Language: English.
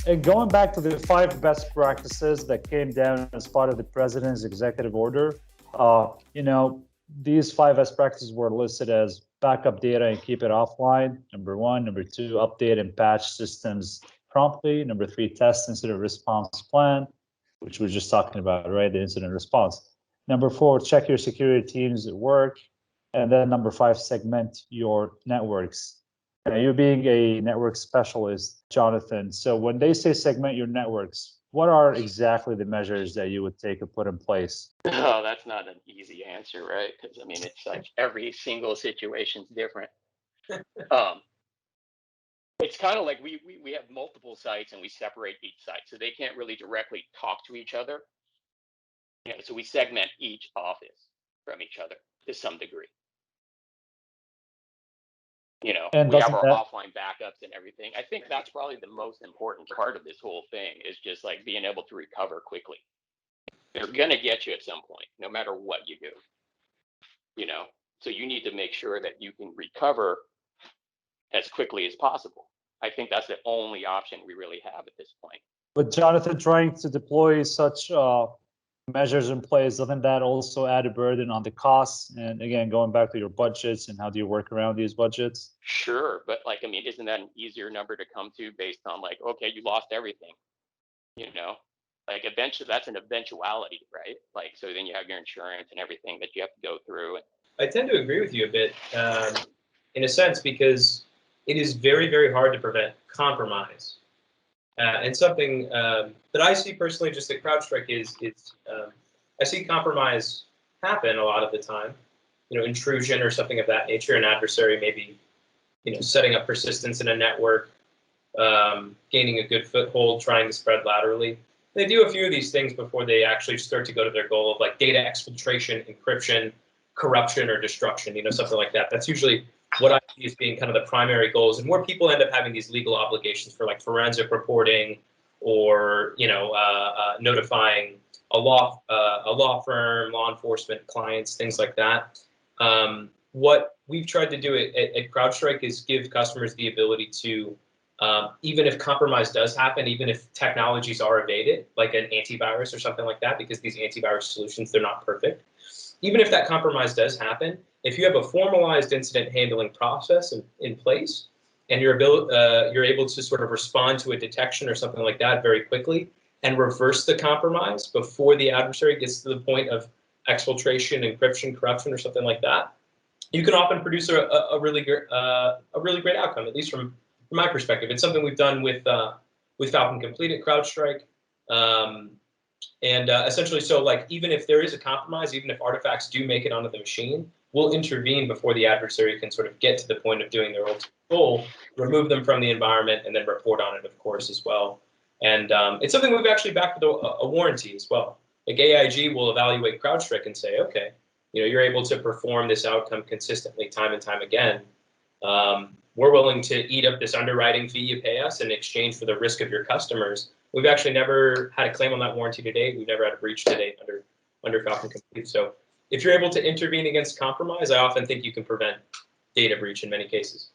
And going back to the 5 best practices that came down as part of the president's executive order, these 5 best practices were listed as backup data and keep it offline, number 1. Number 2, update and patch systems promptly. Number 3, test incident response plan, which we were just talking about, right? The incident response. Number 4, check your security teams at work. And then number 5, segment your networks. Now, you being a network specialist, Jonathan, so when they say segment your networks, what are exactly the measures that you would take or put in place? Oh, that's not an easy answer, right? Because I mean, it's like every single situation's different. It's kind of like we have multiple sites and we separate each site, so they can't really directly talk to each other. So we segment each office from each other to some degree. And we have our offline backups and everything. I think that's probably the most important part of this whole thing, is just like being able to recover quickly. They're going to get you at some point, no matter what you do. So you need to make sure that you can recover as quickly as possible. I think that's the only option we really have at this point. But Jonathan, trying to deploy such measures in place, doesn't that also add a burden on the costs? And again, going back to your budgets, and how do you work around these budgets? Sure, but isn't that an easier number to come to based on okay, you lost everything, eventually that's an eventuality, right? So then you have your insurance and everything that you have to go through. I tend to agree with you a bit, in a sense, because it is very, very hard to prevent compromise. And something that I see personally just at CrowdStrike is I see compromise happen a lot of the time, intrusion or something of that nature. An adversary maybe, setting up persistence in a network, gaining a good foothold, trying to spread laterally. They do a few of these things before they actually start to go to their goal of data exfiltration, encryption, corruption, or destruction, something like that. That's usually what I see as being kind of the primary goals, and where people end up having these legal obligations for forensic reporting, or notifying a law firm, law enforcement, clients, things like that. What we've tried to do at CrowdStrike is give customers the ability to, even if compromise does happen, even if technologies are evaded, like an antivirus or something like that, because these antivirus solutions, they're not perfect. Even if that compromise does happen, if you have a formalized incident handling process in place, and you're able to sort of respond to a detection or something like that very quickly, and reverse the compromise before the adversary gets to the point of exfiltration, encryption, corruption, or something like that, you can often produce a really great outcome, at least from my perspective. It's something we've done with Falcon Complete at CrowdStrike. Essentially, so even if there is a compromise, even if artifacts do make it onto the machine, we'll intervene before the adversary can sort of get to the point of doing their ultimate goal, remove them from the environment, and then report on it, of course, as well. And it's something we've actually backed with a warranty as well. AIG will evaluate CrowdStrike and say, okay, you're able to perform this outcome consistently time and time again. We're willing to eat up this underwriting fee you pay us in exchange for the risk of your customers. We've actually never had a claim on that warranty to date. We've never had a breach to date under Falcon Complete. So if you're able to intervene against compromise, I often think you can prevent data breach in many cases.